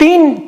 3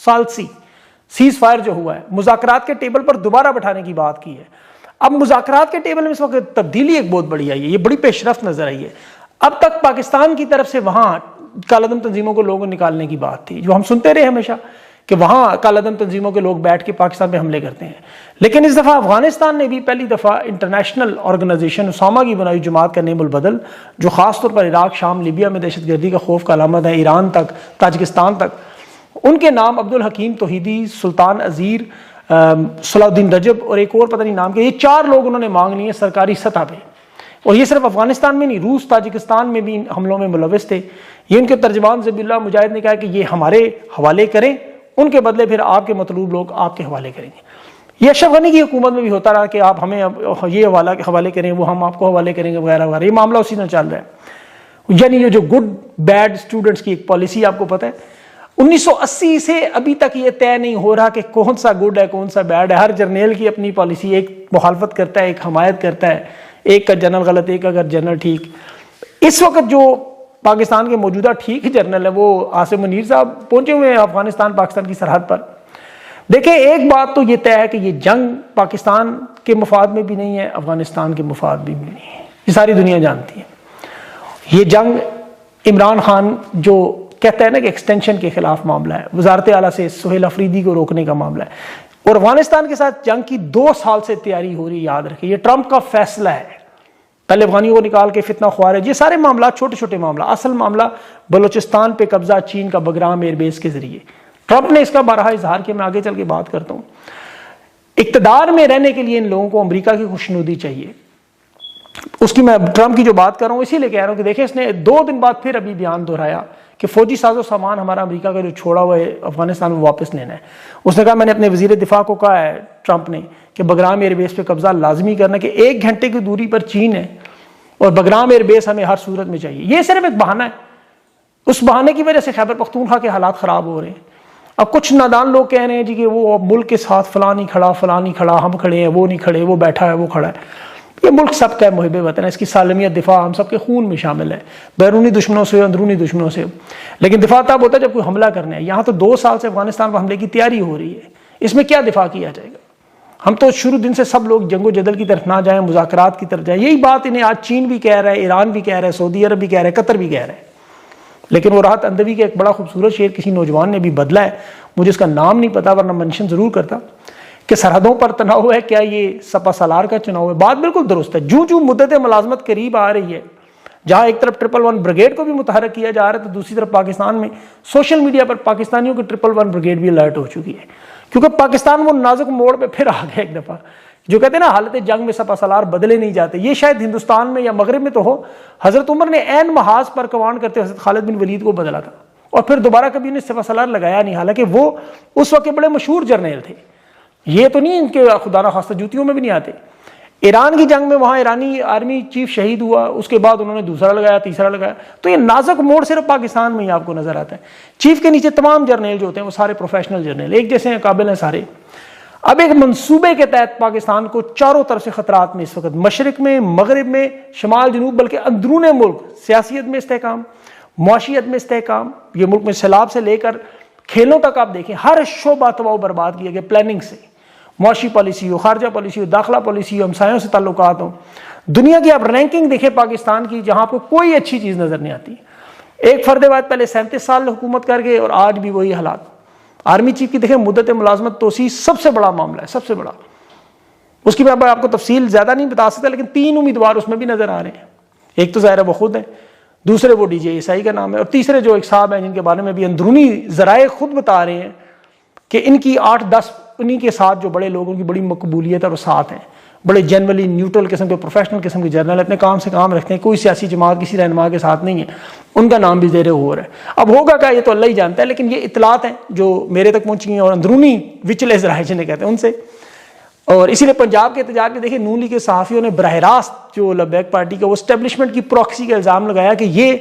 ثالثی cease fire جو ہوا ہے، مذاکرات کے ٹیبل پر دوبارہ بٹھانے کی بات کی ہے۔ اب مذاکرات کے ٹیبل میں اس وقت تبدیلی ایک بہت بڑی آئی ہے، یہ بڑی پیش رفت نظر آئی ہے۔ اب تک پاکستان کی طرف سے وہاں کالعدم تنظیموں کو لوگوں نکالنے کی بات تھی، جو ہم سنتے رہے ہمیشہ کہ وہاں کالعدم تنظیموں کے لوگ بیٹھ کے پاکستان پہ حملے کرتے ہیں، لیکن اس دفعہ افغانستان نے بھی پہلی دفعہ انٹرنیشنل آرگنائزیشن اسامہ کی بنائی جماعت کا نیم البدل، جو خاص طور پر عراق، شام، لیبیا میں دہشت گردی کا خوف کا علامت ہے، ایران تک، تاجکستان تک، ان کے نام عبدالحکیم توحیدی، سلطان عزیر، صلاح الدین رجب اور ایک اور پتہ نہیں نام کے، یہ 4 لوگ انہوں نے مانگ لیے سرکاری سطح پہ، اور یہ صرف افغانستان میں نہیں، روس، تاجکستان میں بھی حملوں میں ملوث تھے۔ یہ ان کے ترجمان ذبیح اللہ مجاہد نے کہا کہ یہ ہمارے حوالے کریں، ان کے بدلے پھر آپ کے مطلوب لوگ آپ کے حوالے کریں گے۔ یہ اشرف غنی کی حکومت میں بھی ہوتا رہا کہ آپ ہمیں یہ حوالے کریں، وہ ہم آپ کو حوالے کریں گے وغیرہ وغیرہ، یہ معاملہ اسی طرح چل رہا ہے۔ یعنی یہ جو گڈ بیڈ اسٹوڈنٹس کی ایک پالیسی آپ کو پتہ ہے، 1980 سے ابھی تک یہ طے نہیں ہو رہا کہ کون سا گڈ ہے کون سا بیڈ ہے۔ ہر جرنیل کی اپنی پالیسی، ایک مخالفت کرتا ہے، ایک حمایت کرتا ہے، ایک کا جنرل غلط، ایک اگر جنرل ٹھیک۔ اس وقت جو پاکستان کے موجودہ ٹھیک جرنل ہے وہ عاصم منیر صاحب پہنچے ہوئے ہیں افغانستان پاکستان کی سرحد پر۔ دیکھیں ایک بات تو یہ طے ہے کہ یہ جنگ پاکستان کے مفاد میں بھی نہیں ہے، افغانستان کے مفاد میں بھی نہیں ہے، یہ ساری دنیا جانتی ہے۔ یہ جنگ عمران خان جو کہتا ہے نا کہ ایکسٹینشن کے خلاف معاملہ ہے، وزارت اعلیٰ سے سہیل افریدی کو روکنے کا معاملہ ہے، اور افغانستان کے ساتھ جنگ کی 2 سال سے تیاری ہو رہی ہے۔ یاد رکھیں یہ ٹرمپ کا فیصلہ ہے، پہلے افغانیوں کو نکال کے فتنہ خوار ہے، یہ سارے معاملات چھوٹے چھوٹے معاملہ، اصل معاملہ بلوچستان پہ قبضہ چین کا بگرام ایئر بیس کے ذریعے۔ ٹرمپ نے اس کا بارہا اظہار کیا، میں آگے چل کے بات کرتا ہوں۔ اقتدار میں رہنے کے لیے ان لوگوں کو امریکہ کی خوشنودی چاہیے، اس کی میں ٹرمپ کی جو بات کر رہا ہوں اسی لیے کہہ رہا ہوں کہ دیکھیں اس نے 2 دن بعد پھر ابھی بیان دہرایا کہ فوجی ساز و سامان ہمارا امریکہ کا جو چھوڑا ہوا ہے افغانستان میں واپس لینا ہے۔ اس نے کہا میں نے اپنے وزیر دفاع کو کہا ہے ٹرمپ نے کہ بگرام ایئر بیس پہ قبضہ لازمی کرنا، کہ 1 گھنٹے کی دوری پر چین ہے اور بگرام ایئر بیس ہمیں ہر صورت میں چاہیے۔ یہ صرف ایک بہانہ ہے، اس بہانے کی وجہ سے خیبر پختونخوا کے حالات خراب ہو رہے ہیں۔ اب کچھ نادان لوگ کہہ رہے ہیں جی کہ وہ ملک کے ساتھ فلاں نہیں کھڑا، فلاں نہیں کھڑا، ہم کھڑے ہیں، وہ نہیں کھڑے، وہ بیٹھا ہے، وہ کھڑا ہے۔ یہ ملک سب کا ہے، محب وطن ہے، اس کی سالمیت دفاع ہم سب کے خون میں شامل ہے، بیرونی دشمنوں سے، اندرونی دشمنوں سے، لیکن دفاع تب ہوتا ہے جب کوئی حملہ کرنا ہے۔ یہاں تو 2 سال سے افغانستان پر حملے کی تیاری ہو رہی ہے، اس میں کیا دفاع کیا جائے گا؟ ہم تو شروع دن سے سب لوگ جنگ و جدل کی طرف نہ جائیں، مذاکرات کی طرف جائیں، یہی بات انہیں آج چین بھی کہہ رہا ہے، ایران بھی کہہ رہا ہے، سعودی عرب بھی کہہ رہا ہے، قطر بھی کہہ رہا ہے۔ لیکن وہ راحت اندوی کا ایک بڑا خوبصورت شعر کسی نوجوان نے بھی بدلا ہے، مجھے اس کا نام نہیں پتا ورنہ منشن ضرور کرتا، کہ سرحدوں پر تناؤ ہے کیا یہ سپا سالار کا چناؤ ہے۔ بات بالکل درست ہے، جو مدت ملازمت قریب آ رہی ہے، جہاں ایک طرف 111 بریگیڈ کو بھی متحرک کیا جا رہا ہے تو دوسری طرف پاکستان میں سوشل میڈیا پر پاکستانیوں کی 111 بریگیڈ بھی الرٹ ہو چکی ہے، کیونکہ پاکستان وہ نازک موڑ پہ پھر آ گیا ایک دفعہ۔ جو کہتے ہیں نا حالت جنگ میں سپا سالار بدلے نہیں جاتے، یہ شاید ہندوستان میں یا مغرب میں تو ہو، حضرت عمر نے عین محاذ پر کمان کرتے حضرت خالد بن ولید کو بدلا تھا، اور پھر دوبارہ کبھی انہیں سپا سالار لگایا نہیں، حالانکہ وہ اس وقت کے بڑے مشہور جرنیل تھے۔ یہ تو نہیں ان کے خدا نہ خواستہ جوتیوں میں بھی نہیں آتے۔ ایران کی جنگ میں وہاں ایرانی آرمی چیف شہید ہوا، اس کے بعد انہوں نے دوسرا لگایا، تیسرا لگایا، تو یہ نازک موڑ صرف پاکستان میں ہی آپ کو نظر آتا ہے۔ چیف کے نیچے تمام جرنیل جو ہوتے ہیں وہ سارے پروفیشنل جرنیل، ایک جیسے ہیں، قابل ہیں سارے۔ اب ایک منصوبے کے تحت پاکستان کو چاروں طرف سے خطرات میں اس وقت، مشرق میں، مغرب میں، شمال جنوب، بلکہ اندرون ملک سیاسیت میں استحکام، معاشیت میں استحکام، یہ ملک میں سیلاب سے لے کر کھیلوں تک آپ دیکھیں ہر شعبہ تباہ و برباد کیا گیا، پلاننگ سے، معاشی پالیسی ہو، خارجہ پالیسی ہو، داخلہ پالیسی ہو، ہمسایوں سے تعلقات ہوں۔ دنیا کی آپ رینکنگ دیکھیں پاکستان کی، جہاں آپ کو کوئی اچھی چیز نظر نہیں آتی۔ ایک فرد واحد پہلے 37 سال حکومت کر گئے اور آج بھی وہی حالات۔ آرمی چیف کی دیکھیں مدت ملازمت توسیع سب سے بڑا معاملہ ہے، سب سے بڑا، اس کی میں آپ کو تفصیل زیادہ نہیں بتا سکتا، لیکن 3 امیدوار اس میں بھی نظر آ رہے ہیں۔ ایک تو ظاہر ہے وہ خود ہیں، دوسرے وہ ڈی جے عیسائی کا نام ہے، اور تیسرے جو ایک صاحب ہیں جن کے بارے میں بھی اندرونی ذرائع خود بتا رہے ہیں کہ ان کی 8-10 انہی کے ساتھ جو بڑے لوگوں کی بڑی مقبولیت ہے وہ ساتھ ہیں، بڑے جنرلی نیوٹرل قسم کے پروفیشنل قسم کے جرنل، اپنے کام سے کام رکھتے ہیں، کوئی سیاسی جماعت کسی رہنما کے ساتھ نہیں ہے، ان کا نام بھی زیر غور ہے۔ اب ہوگا کیا یہ تو اللہ ہی جانتا ہے، لیکن یہ اطلاعات ہیں جو میرے تک پہنچی ہیں اور اندرونی وچلے ذرائع جنہیں کہتے ہیں ان سے۔ اور اسی لیے پنجاب کے احتجاج میں دیکھیں نون لیگ کے صحافیوں نے براہ راست جو لیبیک پارٹی کا وہ اسٹیبلشمنٹ کی پروکسی کا الزام لگایا کہ یہ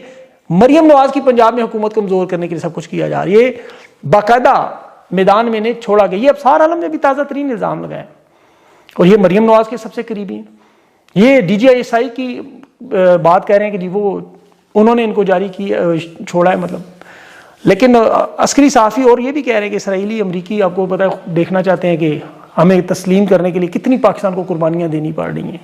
مریم نواز کی پنجاب میں حکومت کمزور کرنے کے لیے سب کچھ کیا جا رہا ہے، یہ باقاعدہ میدان میں نے چھوڑا گیا۔ یہ ابصار عالم نے بھی تازہ ترین الزام لگایا، اور یہ مریم نواز کے سب سے قریبی ہیں۔ یہ D G I S I کی بات کہہ رہے ہیں کہ جی وہ انہوں نے ان کو جاری کی چھوڑا ہے، مطلب لیکن عسکری صحافی اور یہ بھی کہہ رہے ہیں کہ اسرائیلی امریکی آپ کو پتہ ہے دیکھنا چاہتے ہیں کہ ہمیں تسلیم کرنے کے لیے کتنی پاکستان کو قربانیاں دینی پڑ رہی ہیں،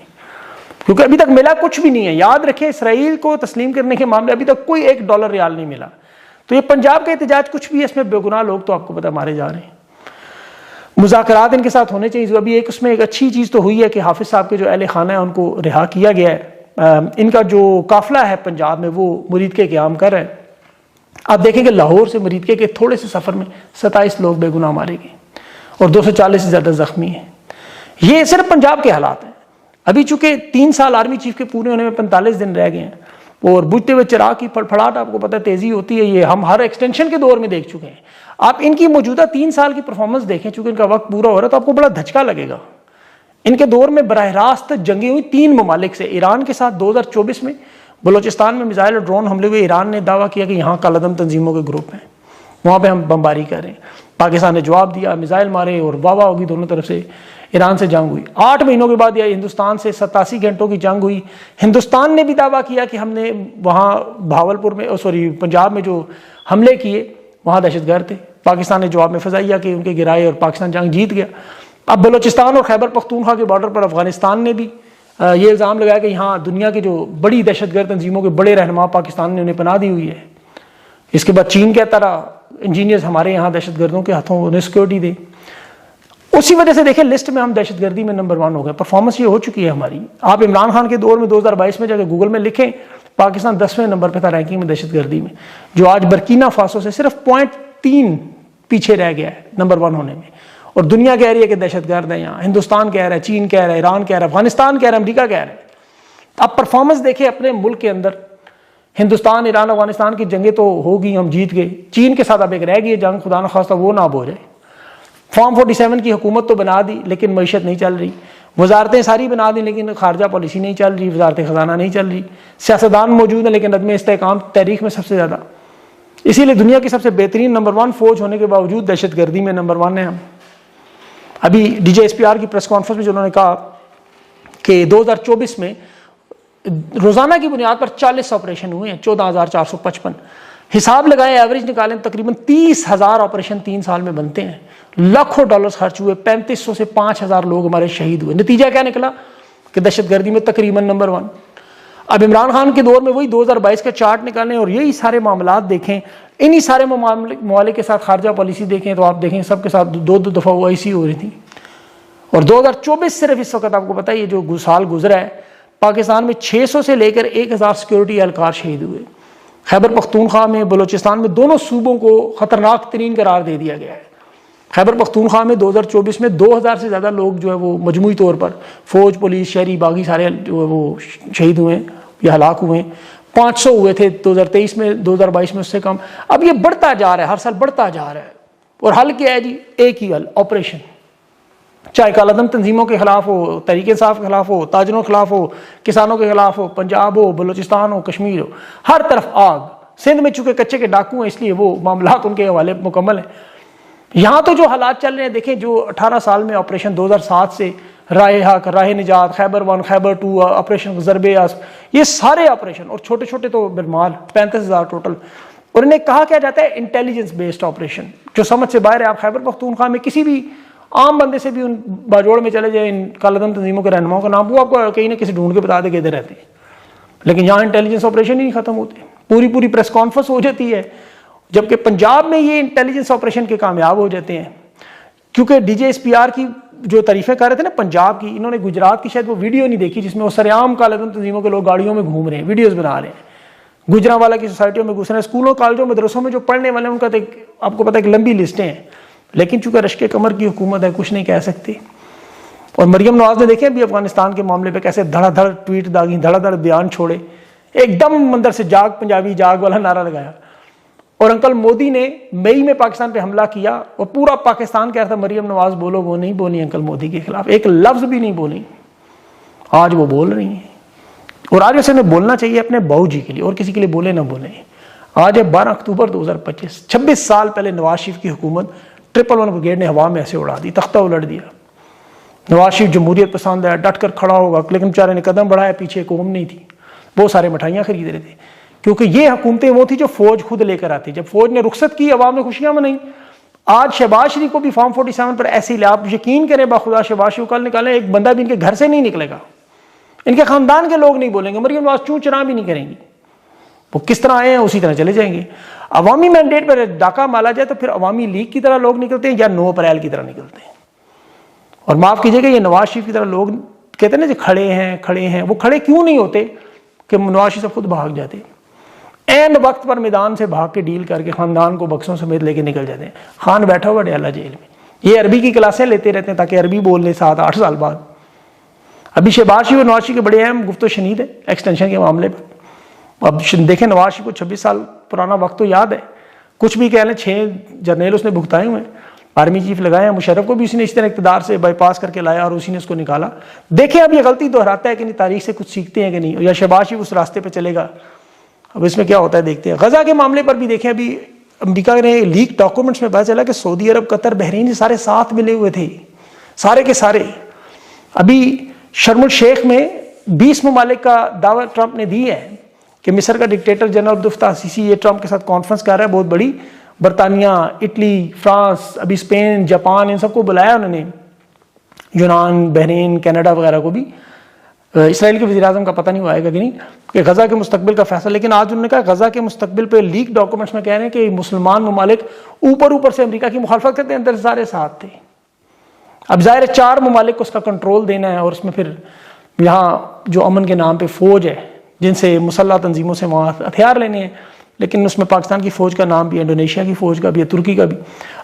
کیونکہ ابھی تک ملا کچھ بھی نہیں ہے. یاد رکھیں اسرائیل کو تسلیم کرنے کے معاملے ابھی تک کوئی $1 ریال نہیں ملا. تو یہ پنجاب کا احتجاج کچھ بھی ہے، اس میں بے گناہ لوگ تو آپ کو پتہ مارے جا رہے ہیں. مذاکرات ان کے ساتھ ہونے چاہیے. ابھی اس میں ایک اچھی چیز تو ہوئی ہے کہ حافظ صاحب کے جو اہل خانہ ہیں ان کو رہا کیا گیا ہے. ان کا جو قافلہ ہے پنجاب میں وہ مرید کے قیام کر رہے ہیں. آپ دیکھیں کہ لاہور سے مرید کے تھوڑے سے سفر میں 27 لوگ بے گناہ مارے گئے اور 240 سے زیادہ زخمی ہیں. یہ صرف پنجاب کے حالات ہیں. ابھی چونکہ 3 سال آرمی چیف کے پورے ہونے میں 45 دن رہ گئے ہیں اور بجھتے ہوئے چراغ کی پھڑپھڑاہٹ آپ کو پتہ ہے تیزی ہوتی ہے. یہ ہم ہر ایکسٹینشن کے دور میں دیکھ چکے ہیں. آپ ان کی موجودہ 3 سال کی پرفارمنس دیکھیں، چونکہ ان کا وقت پورا ہو رہا ہے تو آپ کو بڑا دھچکا لگے گا. ان کے دور میں براہ راست جنگیں ہوئی 3 ممالک سے. ایران کے ساتھ 2024 میں بلوچستان میں میزائل اور ڈرون حملے ہوئے. ایران نے دعویٰ کیا کہ یہاں کالعدم تنظیموں کے گروپ ہیں، وہاں پہ ہم بمباری کر رہے ہیں. پاکستان نے جواب دیا، میزائل مارے اور واہ ہوگی دونوں طرف سے. ایران سے جنگ ہوئی. 8 مہینوں کے بعد یہ ہندوستان سے 87 گھنٹوں کی جنگ ہوئی. ہندوستان نے بھی دعویٰ کیا کہ ہم نے وہاں بھاولپور میں پنجاب میں جو حملے کیے وہاں دہشت گرد تھے. پاکستان نے جواب میں فضائیہ کہ ان کے گرائے اور پاکستان جنگ جیت گیا. اب بلوچستان اور خیبر پختونخوا کے بارڈر پر افغانستان نے بھی یہ الزام لگایا کہ یہاں دنیا کی جو بڑی دہشت گرد تنظیموں کے بڑے رہنما پاکستان نے انہیں پناہ دی ہوئی ہے. اس کے بعد چین کہتا رہا انجینئرز ہمارے یہاں دہشت گردوں کے ہاتھوں انہیں سیکورٹی دے. اسی وجہ سے دیکھیں لسٹ میں ہم دہشت گردی میں نمبر 1 ہو گئے. پرفارمنس یہ ہو چکی ہے ہماری. آپ عمران خان کے دور میں 2022 میں جا کے گوگل میں لکھیں پاکستان 10ویں نمبر پہ تھا رینکنگ میں دہشت گردی میں، جو آج برکینا فاسو سے صرف 0.3 پیچھے رہ گیا ہے نمبر 1 ہونے میں. اور دنیا کہہ رہی ہے کہ دہشت گرد ہے یہاں. ہندوستان کہہ رہا ہے، چین کہہ رہا ہے، ایران کہہ رہا ہے، افغانستان کہہ رہا ہے، امریکہ کہہ رہا ہے. اب پرفارمنس دیکھیں اپنے ملک کے اندر. ہندوستان ایران افغانستان کی جنگیں تو ہوگی، ہم جیت گئے. چین کے ساتھ اب ایک رہ گئی ہے جنگ، خدا نخواستہ وہ نہ اب ہو جائے. فارم 47 کی حکومت تو بنا دی لیکن معیشت نہیں چل رہی. وزارتیں ساری بنا دیں لیکن خارجہ پالیسی نہیں چل رہی، وزارت خزانہ نہیں چل رہی. سیاستدان موجود ہیں لیکن عدم استحکام تاریخ میں سب سے زیادہ. اسی لیے دنیا کی سب سے بہترین نمبر 1 فوج ہونے کے باوجود دہشت گردی میں نمبر 1 ہیں ہم. ابھی DJSPR کی پریس کانفرنس میں انہوں نے کہا کہ 2024 میں روزانہ کی بنیاد پر 40 آپریشن ہوئے ہیں، 14,455. حساب لگائیں، ایوریج نکالیں، تقریباً 30,000 آپریشن 3 سال میں بنتے ہیں. لاکھوں ڈالرز خرچ ہوئے، 3500 سے 5,000 لوگ ہمارے شہید ہوئے. نتیجہ کیا نکلا کہ دہشت گردی میں تقریباً نمبر 1. اب عمران خان کے دور میں وہی 2022 کا چارٹ نکالیں اور یہی سارے معاملات دیکھیں. انہی سارے ممالک کے ساتھ خارجہ پالیسی دیکھیں تو آپ دیکھیں سب کے ساتھ 2 دفعہ OIC ہو رہی تھی. اور 2024 صرف اس وقت آپ کو پتہ ہے یہ جو سال گزرا ہے پاکستان میں 600 سے لے کر 1,000 سیکورٹی اہلکار شہید ہوئے. خیبر پختونخوا میں، بلوچستان میں، دونوں صوبوں کو خطرناک ترین قرار دے دیا گیا ہے. خیبر پختونخوا میں 2024 میں 2,000 سے زیادہ لوگ جو ہے وہ مجموعی طور پر فوج، پولیس، شہری، باغی سارے جو ہے وہ شہید ہوئے ہیں یا ہلاک ہوئے ہیں. 500 ہوئے تھے 2023 میں، 2022 میں اس سے کم. اب یہ بڑھتا جا رہا ہے، ہر سال بڑھتا جا رہا ہے. اور حل کیا ہے جی؟ ایک ہی حل، آپریشن. چاہے کالعدم تنظیموں کے خلاف ہو، تحریک انصاف کے خلاف ہو، تاجروں کے خلاف ہو، کسانوں کے خلاف ہو، پنجاب ہو، بلوچستان ہو، کشمیر ہو، ہر طرف آگ. سندھ میں چونکہ کچے کے ڈاکو ہیں اس لیے وہ معاملات ان کے حوالے مکمل ہیں. یہاں تو جو حالات چل رہے ہیں دیکھیں، جو 18 سال میں آپریشن 2007 سے راہ حق، راہ نجات، خیبر 1، خیبر 2، آپریشن ضرب اسب، یہ سارے آپریشن اور چھوٹے چھوٹے تو بالمال 35,000 ٹوٹل. اور انہیں کہا کیا جاتا ہے انٹیلیجنس بیسڈ آپریشن، جو سمجھ سے باہر ہے. آپ خیبر پختونخوا میں کسی بھی عام بندے سے بھی ان باجوڑ میں چلے جائیں ان کالعدم تنظیموں کے رہنماؤں کا نام، وہ آپ کو کہیں نہ کسی ڈھونڈ کے بتا دے کہ ادھر رہتے ہیں. لیکن یہاں انٹیلیجنس آپریشن ہی نہیں ختم ہوتے، پوری پریس کانفرنس ہو جاتی ہے. جبکہ پنجاب میں یہ انٹیلیجنس آپریشن کے کامیاب ہو جاتے ہیں. کیونکہ DJSPR کی جو تعریفیں کر رہے تھے نا پنجاب کی، انہوں نے گجرات کی شاید وہ ویڈیو نہیں دیکھی جس میں وہ سرعام کالعدم تنظیموں کے لوگ گاڑیوں میں گھوم رہے ہیں، ویڈیوز بنا رہے ہیں، گجرانوالا کی سوسائٹیوں میں گھس رہے ہیں. اسکولوں، کالجوں، مدرسوں میں جو پڑھنے والے ہیں ان کا تو آپ کو پتہ ہے کہ لمبی لسٹیں ہیں. لیکن چونکہ رشک کمر کی حکومت ہے کچھ نہیں کہہ سکتے. اور مریم نواز نے دیکھیں بھی افغانستان کے معاملے پہ کیسے دھڑا دھڑ ٹویٹ داغی، دھڑا دھڑ بیان چھوڑے، ایک دم مندر سے جاگ پنجابی جاگ والا نعرہ لگایا. اور انکل مودی نے مئی میں پاکستان پہ حملہ کیا اور پورا پاکستان کہہ رہا تھا مریم نواز بولو، وہ نہیں بولی انکل مودی کے خلاف، ایک لفظ بھی نہیں بولی. آج وہ بول رہی ہیں اور آج ویسے انہیں بولنا چاہیے اپنے باؤ جی کے لیے، اور کسی کے لیے بولے نہ بولیں. آج ہے 12 اکتوبر 2025، 26 سال پہلے نواز شریف کی حکومت 111 بریگیڈ نے ہوا میں ایسے اڑا دی، تختہ الٹ دیا. نواز شریف جمہوریت پسند ہے، ڈٹ کر کھڑا ہوگا، لیکن بیچارے نے قدم بڑھایا، پیچھے قوم نہیں تھی، وہ سارے مٹھائیاں خرید رہے تھے. کیونکہ یہ حکومتیں وہ تھی جو فوج خود لے کر آتی. جب فوج نے رخصت کی عوام نے خوشیاں منائی. آج شہباز شریف کو بھی فارم 47 پر ایسے ہی آپ یقین کریں باخدا شہباز شریف کل نکالیں ایک بندہ بھی ان کے گھر سے نہیں نکلے گا, ان کے خاندان کے لوگ نہیں بولیں گے, مریم نواز چوں چراں بھی نہیں کریں گی, وہ کس طرح آئے ہیں اسی طرح چلے جائیں گے. عوامی مینڈیٹ پر ڈاکہ مالا جائے تو پھر عوامی لیگ کی طرح لوگ نکلتے ہیں یا 9 اپریل کی طرح نکلتے ہیں. اور معاف کیجیے گا یہ نواز شریف کی طرح لوگ کہتے ہیں نا جو کھڑے ہیں, وہ کھڑے کیوں نہیں ہوتے کہ نواز شریف سے خود بھاگ جاتے, این وقت پر میدان سے بھاگ کے ڈیل کر کے خاندان کو بکسوں سمیت لے کے نکل جاتے ہیں. خان بیٹھا ہوا ڈیالہ جیل میں, یہ عربی کی کلاسیں لیتے رہتے ہیں تاکہ عربی بول لیں 7-8 سال بعد. ابھی شہباز شریف اور نواز شریف کے بڑے اہم گفت و شنید ہے ایکسٹینشن کے معاملے پر. اب دیکھیں نواز شریف کو 26 سال پرانا وقت تو یاد ہے, کچھ بھی کہہ لیں 6 جرنیل اس نے بھگتائے ہوئے ہیں, آرمی چیف لگائے ہیں, مشرف کو بھی اسی نے اس طرح اقتدار سے بائی پاس کر کے لایا اور اسی نے اس کو نکالا. دیکھیں اب یہ غلطی دہراتا ہے کہ نہیں, تاریخ سے کچھ سیکھتے ہیں کہ نہیں, یا شہباز شریف اس راستے پہ چلے گا. اب اس میں کیا ہوتا ہے دیکھتے ہیں. غزہ کے معاملے پر بھی دیکھیں, ابھی امریکہ نے لیک ڈاکومنٹس میں پتہ چلا کہ سعودی عرب, قطر, بحرین سارے ساتھ ملے ہوئے تھے, سارے کے سارے. ابھی شرم الشیخ میں 20 ممالک کا دعوت ٹرمپ نے دی ہے کہ مصر کا ڈکٹیٹر جنرل عبد الفتاح السیسی یہ ٹرمپ کے ساتھ کانفرنس کر رہا ہے بہت بڑی. برطانیہ, اٹلی, فرانس, ابھی اسپین, جاپان, ان سب کو بلایا انہوں نے, یونان, بحرین, کینیڈا وغیرہ کو بھی. اسرائیل کے وزیر اعظم کا پتہ نہیں آئے گا کہ نہیں کہ غزہ کے مستقبل کا فیصلہ. لیکن آج انہوں نے کہا غزہ کے مستقبل پہ لیک ڈاکومنٹس میں کہہ رہے ہیں کہ مسلمان ممالک اوپر سے امریکہ کی مخالفت کرتے ہیں, اندر سارے ساتھ تھے. اب ظاہر ہے 4 ممالک کو اس کا کنٹرول دینا ہے, اور اس میں پھر یہاں جو امن کے نام پہ فوج ہے جن سے مسلح تنظیموں سے وہاں ہتھیار لینے ہیں, لیکن اس میں پاکستان کی فوج کا نام بھی ہے, انڈونیشیا کی فوج کا بھی ہے, ترکی کا بھی.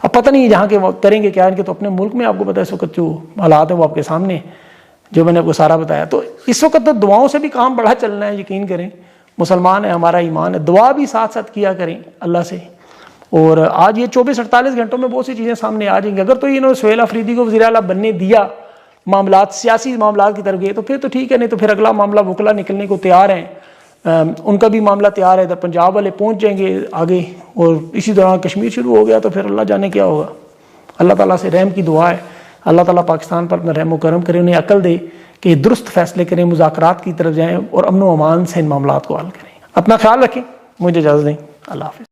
اب پتہ نہیں جہاں کے وہ کریں گے کیا, ان کے تو اپنے ملک میں آپ کو پتہ ہے اس وقت جو حالات ہیں وہ آپ کے سامنے جو میں نے آپ کو سارا بتایا. تو اس وقت تو دعاؤں سے بھی کام بڑا چلنا ہے, یقین کریں. مسلمان ہے, ہمارا ایمان ہے, دعا بھی ساتھ ساتھ کیا کریں اللہ سے. اور آج یہ 24-48 گھنٹوں میں بہت سی چیزیں سامنے آ جائیں گی. اگر تو انہوں نے سہیل آفریدی کو وزیر اعلیٰ بننے دیا, معاملات سیاسی معاملات کی طرف گئے تو پھر تو ٹھیک ہے, نہیں تو پھر اگلا معاملہ وکلا نکلنے کو تیار ہیں, ان کا بھی معاملہ تیار ہے. ادھر پنجاب والے پہنچ جائیں گے آگے, اور اسی طرح کشمیر شروع ہو گیا تو پھر اللہ جانے کیا ہوگا. اللہ تعالیٰ سے رحم کی دعا ہے, اللہ تعالیٰ پاکستان پر اپنا رحم و کرم کرے, انہیں عقل دے کہ یہ درست فیصلے کریں, مذاکرات کی طرف جائیں اور امن و امان سے ان معاملات کو حل کریں. اپنا خیال رکھیں, مجھے اجازت دیں, اللہ حافظ.